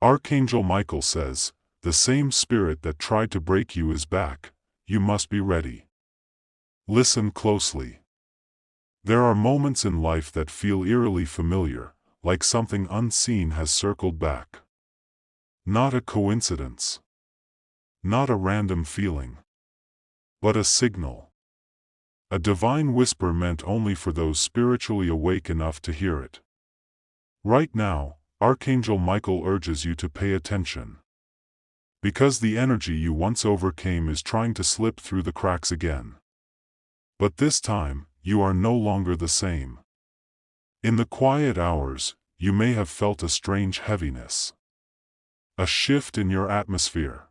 Archangel Michael says, the same spirit that tried to break you is back. You must be ready. Listen closely. There are moments in life that feel eerily familiar, like something unseen has circled back. Not a coincidence. Not a random feeling. But a signal. A divine whisper meant only for those spiritually awake enough to hear it. Right now, Archangel Michael urges you to pay attention. Because the energy you once overcame is trying to slip through the cracks again. But this time, you are no longer the same. In the quiet hours, you may have felt a strange heaviness. A shift in your atmosphere.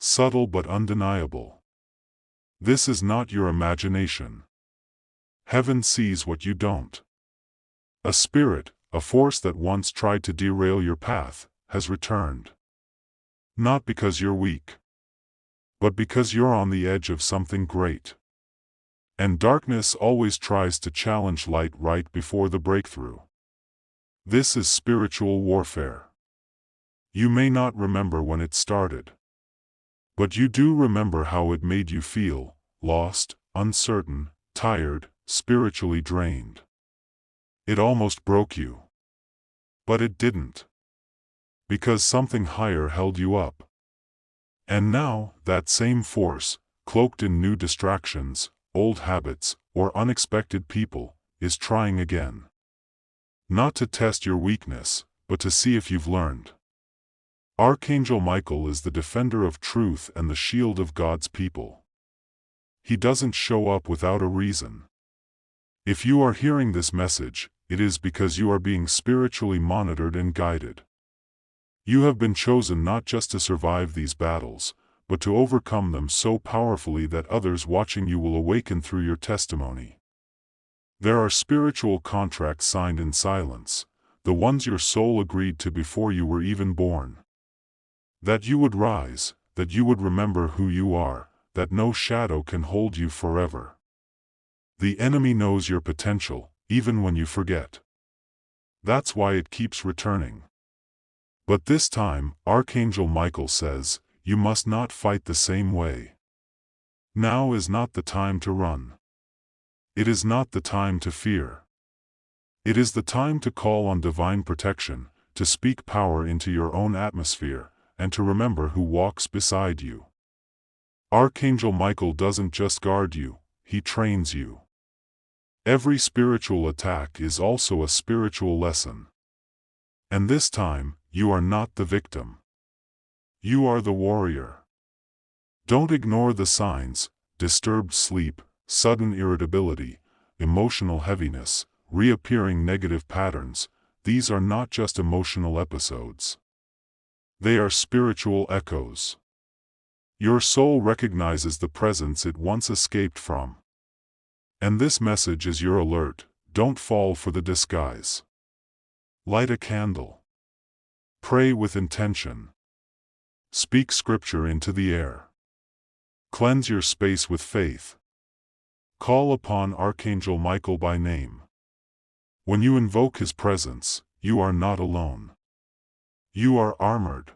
Subtle but undeniable. This is not your imagination. Heaven sees what you don't. A spirit, a force that once tried to derail your path, has returned. Not because you're weak, but because you're on the edge of something great. And darkness always tries to challenge light right before the breakthrough. This is spiritual warfare. You may not remember when it started. But you do remember how it made you feel: lost, uncertain, tired, spiritually drained. It almost broke you. But it didn't. Because something higher held you up. And now, that same force, cloaked in new distractions, old habits, or unexpected people, is trying again. Not to test your weakness, but to see if you've learned. Archangel Michael is the defender of truth and the shield of God's people. He doesn't show up without a reason. If you are hearing this message, it is because you are being spiritually monitored and guided. You have been chosen not just to survive these battles, but to overcome them so powerfully that others watching you will awaken through your testimony. There are spiritual contracts signed in silence, the ones your soul agreed to before you were even born. That you would rise, that you would remember who you are, that no shadow can hold you forever. The enemy knows your potential, even when you forget. That's why it keeps returning. But this time, Archangel Michael says, you must not fight the same way. Now is not the time to run. It is not the time to fear. It is the time to call on divine protection, to speak power into your own atmosphere, and to remember who walks beside you. Archangel Michael doesn't just guard you, he trains you. Every spiritual attack is also a spiritual lesson. And this time, you are not the victim. You are the warrior. Don't ignore the signs: disturbed sleep, sudden irritability, emotional heaviness, reappearing negative patterns. These are not just emotional episodes. They are spiritual echoes. Your soul recognizes the presence it once escaped from. And this message is your alert: don't fall for the disguise. Light a candle. Pray with intention. Speak scripture into the air. Cleanse your space with faith. Call upon Archangel Michael by name. When you invoke his presence, you are not alone. You are armored.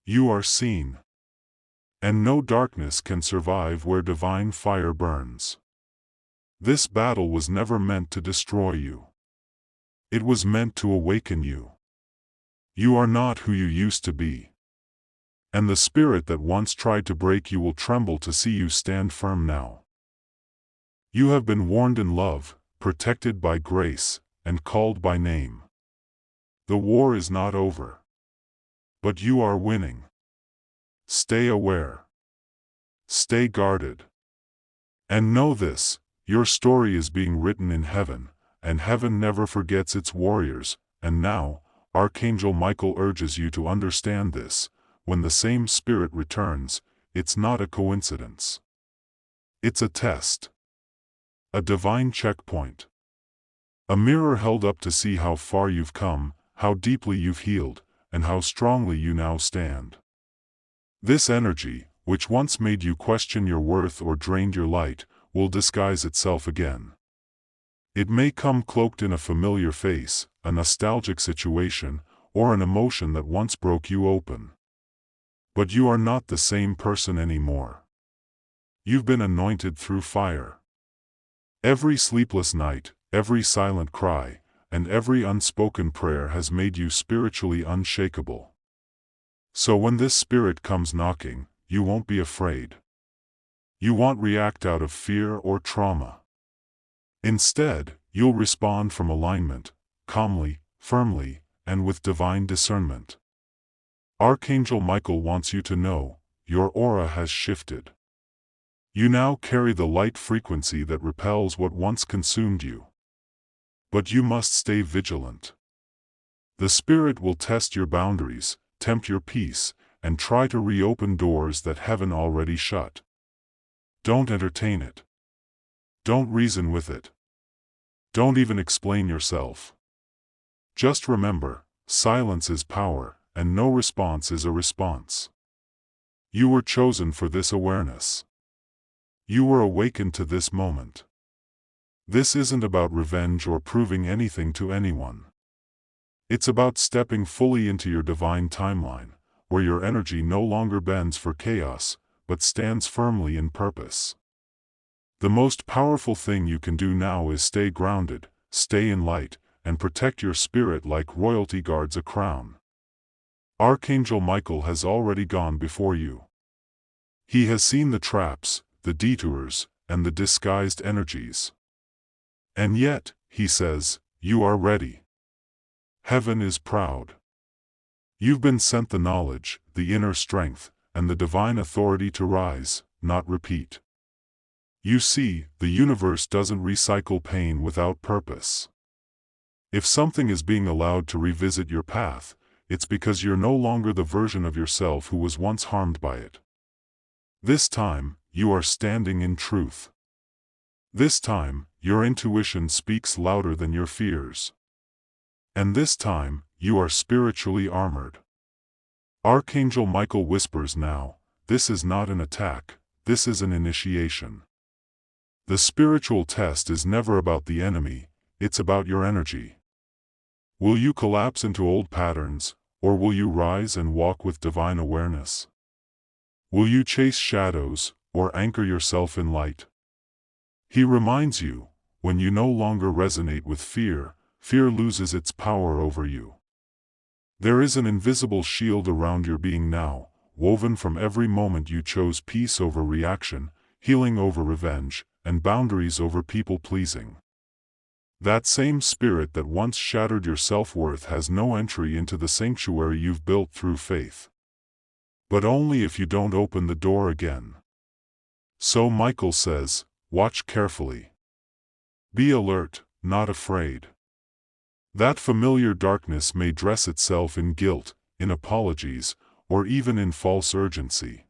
You are seen. And no darkness can survive where divine fire burns. This battle was never meant to destroy you. It was meant to awaken you. You are not who you used to be. And the spirit that once tried to break you will tremble to see you stand firm now. You have been warned in love, protected by grace, and called by name. The war is not over. But you are winning. Stay aware. Stay guarded. And know this: your story is being written in heaven, and heaven never forgets its warriors. And now, Archangel Michael urges you to understand this: when the same spirit returns, it's not a coincidence. It's a test. A divine checkpoint. A mirror held up to see how far you've come, how deeply you've healed, and how strongly you now stand. This energy, which once made you question your worth or drained your light, will disguise itself again. It may come cloaked in a familiar face, a nostalgic situation, or an emotion that once broke you open. But you are not the same person anymore. You've been anointed through fire. Every sleepless night, every silent cry, and every unspoken prayer has made you spiritually unshakable. So when this spirit comes knocking, you won't be afraid. You won't react out of fear or trauma. Instead, you'll respond from alignment, calmly, firmly, and with divine discernment. Archangel Michael wants you to know, your aura has shifted. You now carry the light frequency that repels what once consumed you. But you must stay vigilant. The spirit will test your boundaries, tempt your peace, and try to reopen doors that heaven already shut. Don't entertain it. Don't reason with it. Don't even explain yourself. Just remember, silence is power, and no response is a response. You were chosen for this awareness. You were awakened to this moment. This isn't about revenge or proving anything to anyone. It's about stepping fully into your divine timeline, where your energy no longer bends for chaos, but stands firmly in purpose. The most powerful thing you can do now is stay grounded, stay in light, and protect your spirit like royalty guards a crown. Archangel Michael has already gone before you. He has seen the traps, the detours, and the disguised energies. And yet, he says, you are ready. Heaven is proud. You've been sent the knowledge, the inner strength, and the divine authority to rise, not repeat. You see, the universe doesn't recycle pain without purpose. If something is being allowed to revisit your path, it's because you're no longer the version of yourself who was once harmed by it. This time, you are standing in truth. This time, your intuition speaks louder than your fears. And this time, you are spiritually armored. Archangel Michael whispers now, this is not an attack, this is an initiation. The spiritual test is never about the enemy, it's about your energy. Will you collapse into old patterns, or will you rise and walk with divine awareness? Will you chase shadows, or anchor yourself in light? He reminds you, when you no longer resonate with fear, fear loses its power over you. There is an invisible shield around your being now, woven from every moment you chose peace over reaction, healing over revenge, and boundaries over people-pleasing. That same spirit that once shattered your self-worth has no entry into the sanctuary you've built through faith. But only if you don't open the door again. So Michael says, watch carefully. Be alert, not afraid. That familiar darkness may dress itself in guilt, in apologies, or even in false urgency.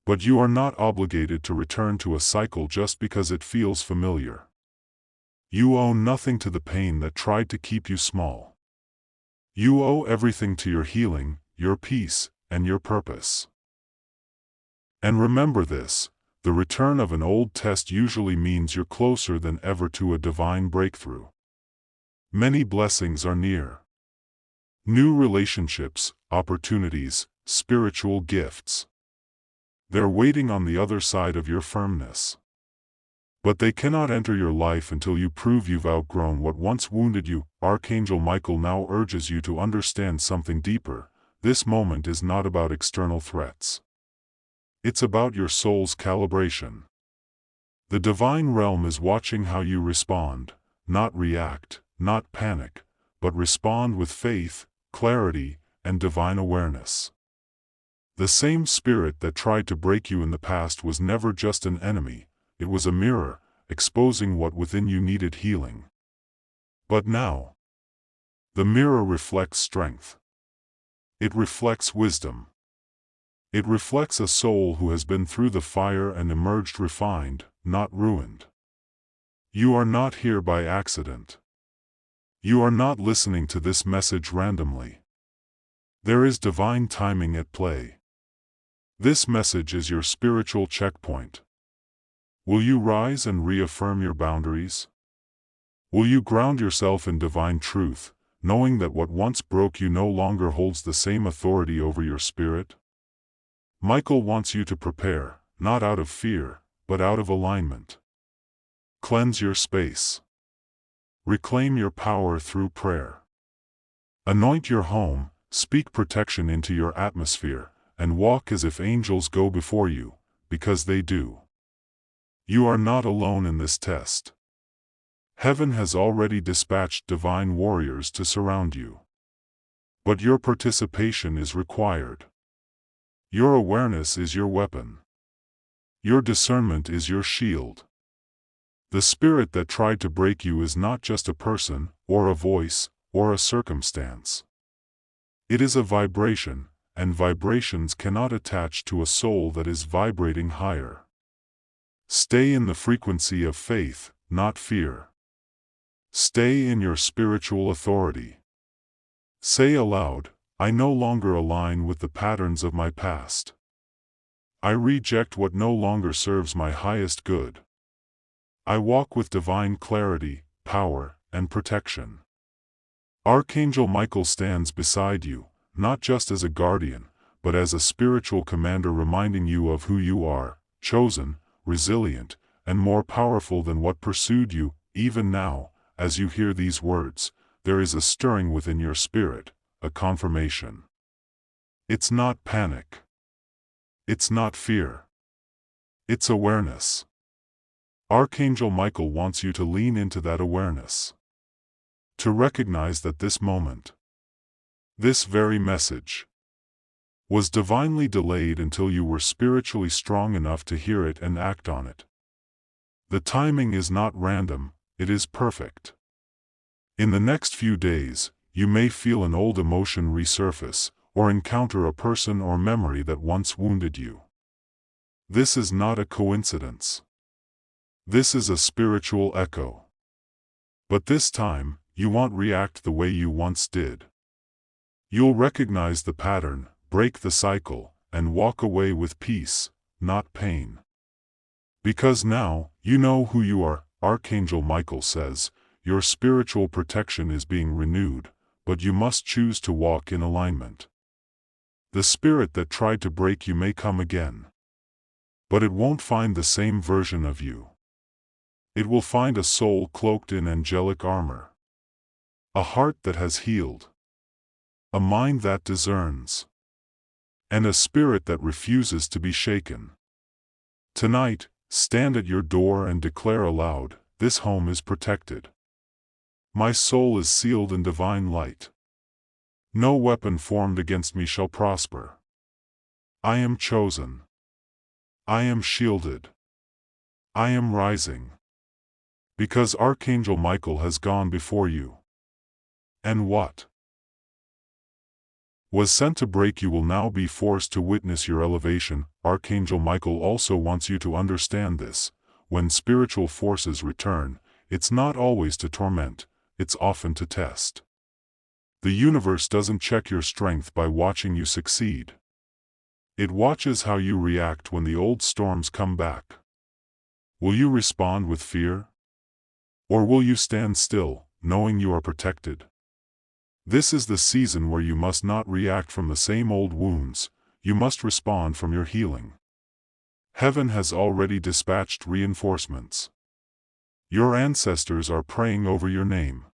But you are not obligated to return to a cycle just because it feels familiar. You owe nothing to the pain that tried to keep you small. You owe everything to your healing, your peace, and your purpose. And remember this, the return of an old test usually means you're closer than ever to a divine breakthrough. Many blessings are near. New relationships, opportunities, spiritual gifts. They're waiting on the other side of your firmness. But they cannot enter your life until you prove you've outgrown what once wounded you. Archangel Michael now urges you to understand something deeper. This moment is not about external threats. It's about your soul's calibration. The divine realm is watching how you respond, not react, not panic, but respond with faith, clarity, and divine awareness. The same spirit that tried to break you in the past was never just an enemy, it was a mirror, exposing what within you needed healing. But now, the mirror reflects strength. It reflects wisdom. It reflects a soul who has been through the fire and emerged refined, not ruined. You are not here by accident. You are not listening to this message randomly. There is divine timing at play. This message is your spiritual checkpoint. Will you rise and reaffirm your boundaries? Will you ground yourself in divine truth, knowing that what once broke you no longer holds the same authority over your spirit? Michael wants you to prepare, not out of fear, but out of alignment. Cleanse your space. Reclaim your power through prayer. Anoint your home, speak protection into your atmosphere, and walk as if angels go before you, because they do. You are not alone in this test. Heaven has already dispatched divine warriors to surround you. But your participation is required. Your awareness is your weapon. Your discernment is your shield. The spirit that tried to break you is not just a person, or a voice, or a circumstance. It is a vibration, and vibrations cannot attach to a soul that is vibrating higher. Stay in the frequency of faith, not fear. Stay in your spiritual authority. Say aloud, I no longer align with the patterns of my past. I reject what no longer serves my highest good. I walk with divine clarity, power, and protection. Archangel Michael stands beside you, not just as a guardian, but as a spiritual commander reminding you of who you are, chosen, resilient, and more powerful than what pursued you. Even now, as you hear these words, there is a stirring within your spirit, a confirmation. It's not panic. It's not fear. It's awareness. Archangel Michael wants you to lean into that awareness. To recognize that this moment, this very message, was divinely delayed until you were spiritually strong enough to hear it and act on it. The timing is not random, it is perfect. In the next few days, you may feel an old emotion resurface, or encounter a person or memory that once wounded you. This is not a coincidence. This is a spiritual echo. But this time, you won't react the way you once did. You'll recognize the pattern, break the cycle, and walk away with peace, not pain. Because now, you know who you are. Archangel Michael says, your spiritual protection is being renewed, but you must choose to walk in alignment. The spirit that tried to break you may come again. But it won't find the same version of you. It will find a soul cloaked in angelic armor. A heart that has healed. A mind that discerns. And a spirit that refuses to be shaken. Tonight, stand at your door and declare aloud, this home is protected. My soul is sealed in divine light. No weapon formed against me shall prosper. I am chosen. I am shielded. I am rising. Because Archangel Michael has gone before you. And what was sent to break you will now be forced to witness your elevation. Archangel Michael also wants you to understand this. When spiritual forces return, it's not always to torment, it's often to test. The universe doesn't check your strength by watching you succeed. It watches how you react when the old storms come back. Will you respond with fear? Or will you stand still, knowing you are protected? This is the season where you must not react from the same old wounds, you must respond from your healing. Heaven has already dispatched reinforcements. Your ancestors are praying over your name.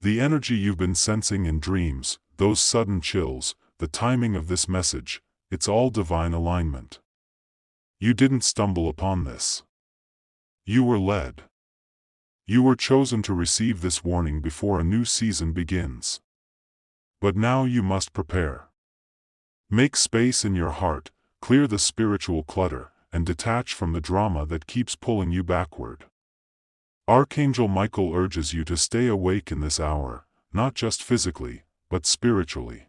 The energy you've been sensing in dreams, those sudden chills, the timing of this message, it's all divine alignment. You didn't stumble upon this. You were led. You were chosen to receive this warning before a new season begins. But now you must prepare. Make space in your heart, clear the spiritual clutter, and detach from the drama that keeps pulling you backward. Archangel Michael urges you to stay awake in this hour, not just physically, but spiritually.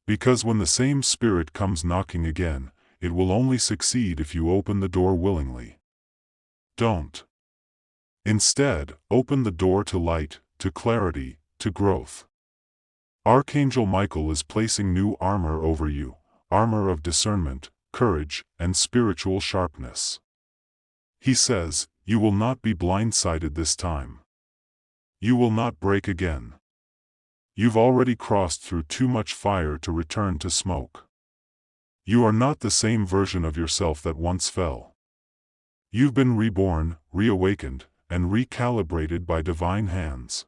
Because when the same spirit comes knocking again, it will only succeed if you open the door willingly. Don't. Instead, open the door to light, to clarity, to growth. Archangel Michael is placing new armor over you, armor of discernment, courage, and spiritual sharpness. He says, you will not be blindsided this time. You will not break again. You've already crossed through too much fire to return to smoke. You are not the same version of yourself that once fell. You've been reborn, reawakened, and recalibrated by divine hands.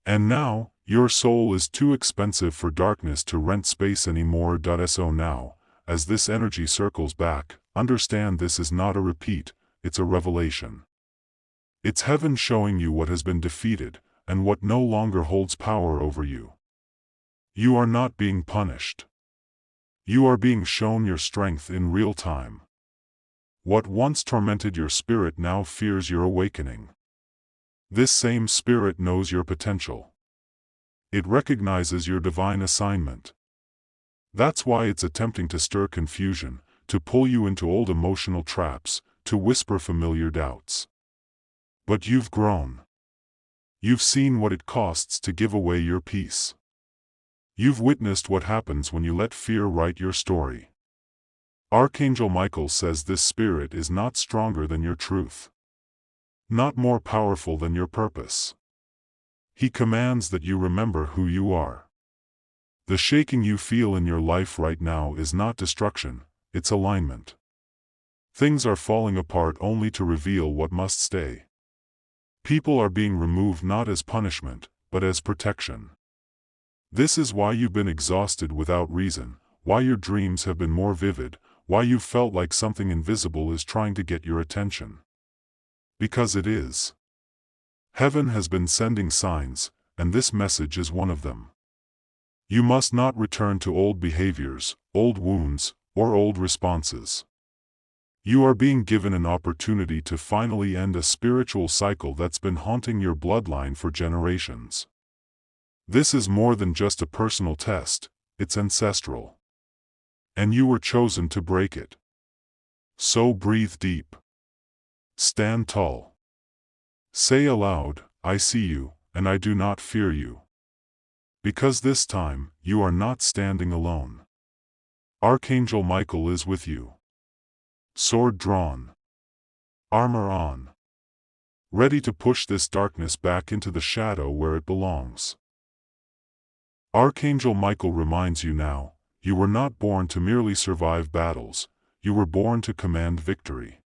And now, your soul is too expensive for darkness to rent space anymore. So now, as this energy circles back, understand this is not a repeat, it's a revelation. It's heaven showing you what has been defeated, and what no longer holds power over you. You are not being punished. You are being shown your strength in real time. What once tormented your spirit now fears your awakening. This same spirit knows your potential. It recognizes your divine assignment. That's why it's attempting to stir confusion, to pull you into old emotional traps, to whisper familiar doubts. But you've grown. You've seen what it costs to give away your peace. You've witnessed what happens when you let fear write your story. Archangel Michael says this spirit is not stronger than your truth. Not more powerful than your purpose. He commands that you remember who you are. The shaking you feel in your life right now is not destruction, it's alignment. Things are falling apart only to reveal what must stay. People are being removed not as punishment, but as protection. This is why you've been exhausted without reason, why your dreams have been more vivid, why you felt like something invisible is trying to get your attention. Because it is. Heaven has been sending signs, and this message is one of them. You must not return to old behaviors, old wounds, or old responses. You are being given an opportunity to finally end a spiritual cycle that's been haunting your bloodline for generations. This is more than just a personal test, it's ancestral. And you were chosen to break it. So breathe deep. Stand tall. Say aloud, I see you, and I do not fear you. Because this time, you are not standing alone. Archangel Michael is with you. Sword drawn. Armor on. Ready to push this darkness back into the shadow where it belongs. Archangel Michael reminds you now, you were not born to merely survive battles, you were born to command victory.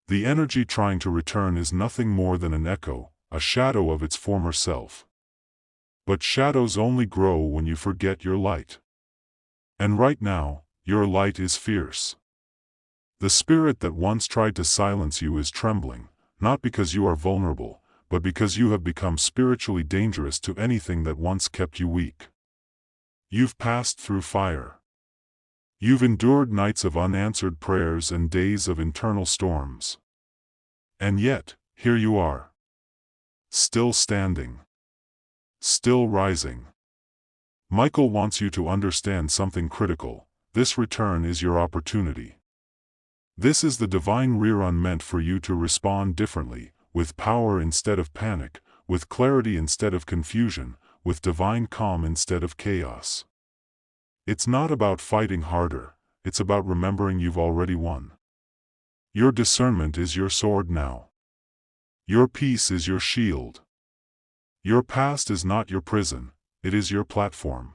The energy trying to return is nothing more than an echo, a shadow of its former self. But shadows only grow when you forget your light. And right now, your light is fierce. The spirit that once tried to silence you is trembling, not because you are vulnerable, but because you have become spiritually dangerous to anything that once kept you weak. You've passed through fire. You've endured nights of unanswered prayers and days of internal storms. And yet, here you are. Still standing. Still rising. Michael wants you to understand something critical. This return is your opportunity. This is the divine rerun meant for you to respond differently, with power instead of panic, with clarity instead of confusion, with divine calm instead of chaos. It's not about fighting harder, it's about remembering you've already won. Your discernment is your sword now. Your peace is your shield. Your past is not your prison, it is your platform.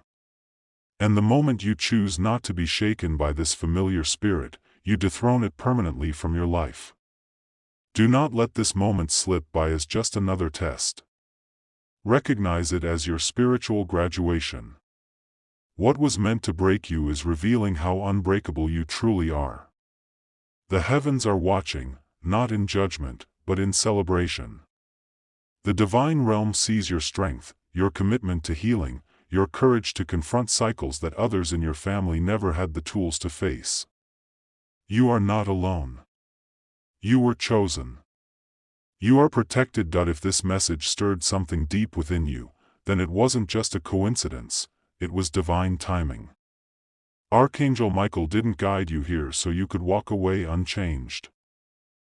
And the moment you choose not to be shaken by this familiar spirit, you dethrone it permanently from your life. Do not let this moment slip by as just another test. Recognize it as your spiritual graduation. What was meant to break you is revealing how unbreakable you truly are. The heavens are watching, not in judgment, but in celebration. The divine realm sees your strength, your commitment to healing, your courage to confront cycles that others in your family never had the tools to face. You are not alone. You were chosen. You are protected. If this message stirred something deep within you, then it wasn't just a coincidence, it was divine timing. Archangel Michael didn't guide you here so you could walk away unchanged.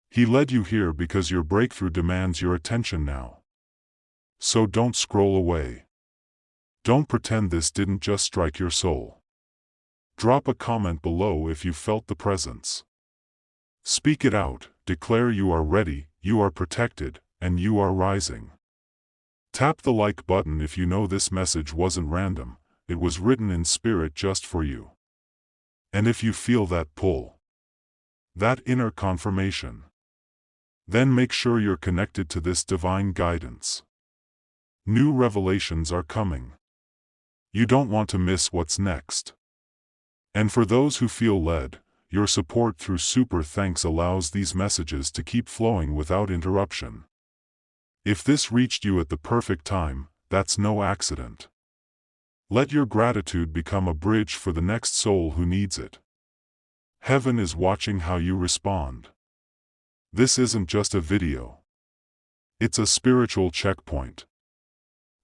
He led you here because your breakthrough demands your attention now. So don't scroll away. Don't pretend this didn't just strike your soul. Drop a comment below if you felt the presence. Speak it out, declare you are ready, you are protected, and you are rising. Tap the like button if you know this message wasn't random, it was written in spirit just for you. And if you feel that pull, that inner confirmation, then make sure you're connected to this divine guidance. New revelations are coming. You don't want to miss what's next. And for those who feel led, your support through Super Thanks allows these messages to keep flowing without interruption. If this reached you at the perfect time, that's no accident. Let your gratitude become a bridge for the next soul who needs it. Heaven is watching how you respond. This isn't just a video. It's a spiritual checkpoint.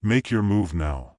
Make your move now.